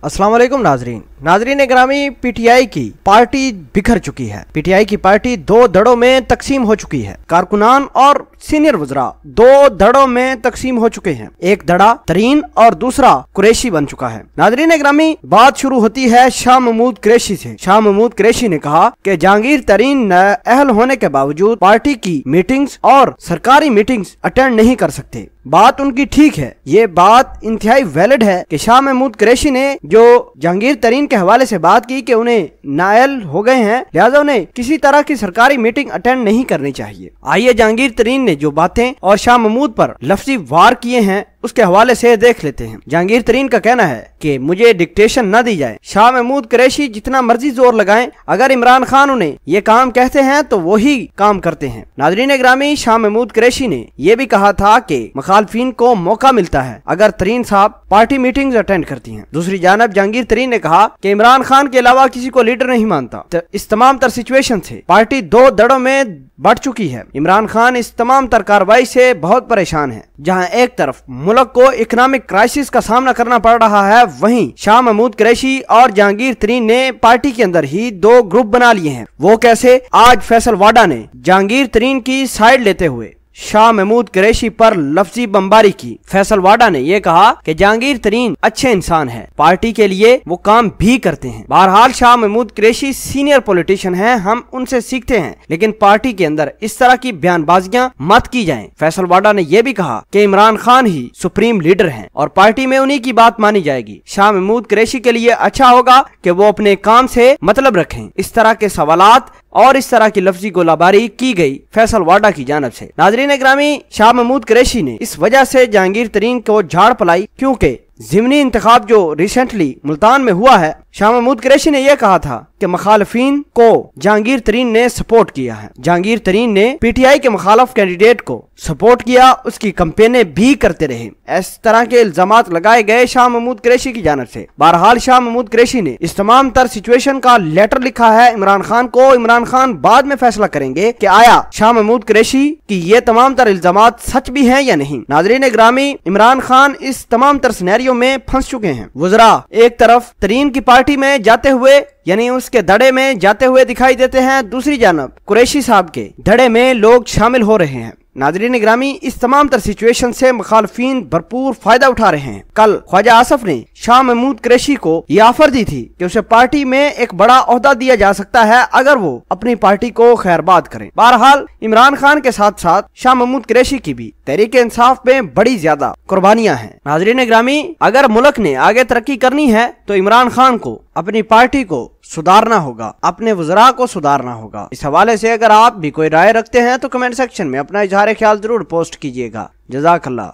अस्सलाम वालेकुम नाजरीन ग्रामी, पीटीआई की पार्टी बिखर चुकी है। पीटीआई की पार्टी दो धड़ों में तकसीम हो चुकी है। कारकुनान और सीनियर वज़रा दो धड़ों में तकसीम हो चुके हैं। एक धड़ा तरीन और दूसरा कुरैशी बन चुका है। नाजरीन ग्रामी, बात शुरू होती है शाह महमूद कुरैशी से। शाह महमूद कुरैशी ने कहा कि जहांगीर तरीन अहल होने के बावजूद पार्टी की मीटिंग्स और सरकारी मीटिंग्स अटेंड नहीं कर सकते। बात उनकी ठीक है, ये बात इंतहाई वैलिड है कि शाह महमूद कुरैशी ने जो जहांगीर तरीन के हवाले से बात की कि उन्हें नाअहल हो गए हैं, लिहाजा उन्हें किसी तरह की सरकारी मीटिंग अटेंड नहीं करनी चाहिए। आइए जहांगीर तरीन ने जो बातें और शाह महमूद पर लफ्जी वार किए हैं उसके हवाले से देख लेते हैं। जहांगीर तरीन का कहना है कि मुझे डिक्टेशन न दी जाए। शाह महमूद कुरैशी जितना मर्जी जोर लगाएं, अगर इमरान खान उन्हें ये काम कहते हैं तो वही काम करते हैं। नाज़रीन ग्रामी, शाह महमूद कुरैशी ने यह भी कहा था कि मुखालफिन को मौका मिलता है अगर तरीन साहब पार्टी मीटिंग्स अटेंड करती हैं। दूसरी जानब जहांगीर तरीन ने कहा कि इमरान खान के अलावा किसी को लीडर नहीं मानता। तो इस तमाम तर सिचुएशन से पार्टी दो धड़ों में बढ़ चुकी है। इमरान खान इस तमाम तर कार्रवाई से बहुत परेशान है। जहां एक तरफ मुल्क को इकोनॉमिक क्राइसिस का सामना करना पड़ रहा है, वहीं शाह महमूद कुरैशी और जहांगीर तरीन ने पार्टी के अंदर ही दो ग्रुप बना लिए हैं। वो कैसे? आज फैसल वाडा ने जहांगीर तरीन की साइड लेते हुए शाह महमूद कुरैशी पर लफ्जी बमबारी की। फैसल वाडा ने यह कहा कि जहांगीर तरीन अच्छे इंसान है, पार्टी के लिए वो काम भी करते हैं। बहरहाल शाह महमूद कुरैशी सीनियर पॉलिटिशियन हैं, हम उनसे सीखते हैं, लेकिन पार्टी के अंदर इस तरह की बयानबाजियां मत की जाएं। फैसल वाडा ने यह भी कहा कि इमरान खान ही सुप्रीम लीडर हैं और पार्टी में उन्हीं की बात मानी जाएगी। शाह महमूद कुरैशी के लिए अच्छा होगा कि वो अपने काम से मतलब रखें। इस तरह के सवालात और इस तरह की लफ्जी गोलाबारी की गई फैसल वाडा की जानब से। नाजरीन ग्रामी, शाह महमूद कुरैशी ने इस वजह से जहांगीर तरीन को झाड़ पलाई क्योंकि ज़िमनी इंतखाब जो रिसेंटली मुल्तान में हुआ है, शाह महमूद कुरैशी ने यह कहा था कि मुखालफिन को जहांगीर तरीन ने सपोर्ट किया है। जहांगीर तरीन ने पीटीआई के मुखालफ कैंडिडेट को सपोर्ट किया, उसकी कैंपेनें भी करते रहे। इस तरह के इल्जामात लगाए गए शाह महमूद कुरैशी की जानब से। बहरहाल शाह महमूद कुरैशी ने इस तमाम तर सिचुएशन का लेटर लिखा है इमरान खान को। इमरान खान बाद में फैसला करेंगे कि आया शाह महमूद कुरैशी की ये तमाम तर इल्जामात सच भी हैं या नहीं। नाज़रीन ग्रामी, इमरान खान इस तमाम तर सिनेरियो में फंस चुके हैं। वज़रा एक तरफ तरीन की पार्टी में जाते हुए यानी उसके धड़े में जाते हुए दिखाई देते हैं, दूसरी जानब कुरैशी साहब के धड़े में लोग शामिल हो रहे हैं। नाज़रीन ग्रामी, इस तमाम तर सिचुएशन से मुखालफिन भरपूर फायदा उठा रहे हैं। कल ख्वाजा आसफ ने शाह महमूद कुरैशी को ये ऑफर दी थी कि उसे पार्टी में एक बड़ा ओहदा दिया जा सकता है अगर वो अपनी पार्टी को खैरबाद करें। बहरहाल इमरान खान के साथ साथ शाह महमूद कुरैशी की भी तहरीक इंसाफ में बड़ी ज्यादा कुर्बानियां हैं। नाज़रीन ग्रामी, अगर मुल्क ने आगे तरक्की करनी है तो इमरान खान को अपनी पार्टी को सुधारना होगा, अपने वज़रा को सुधारना होगा। इस हवाले से अगर आप भी कोई राय रखते हैं तो कमेंट सेक्शन में अपना इजहार ख्याल जरूर पोस्ट कीजिएगा। जज़ाकल्लाह।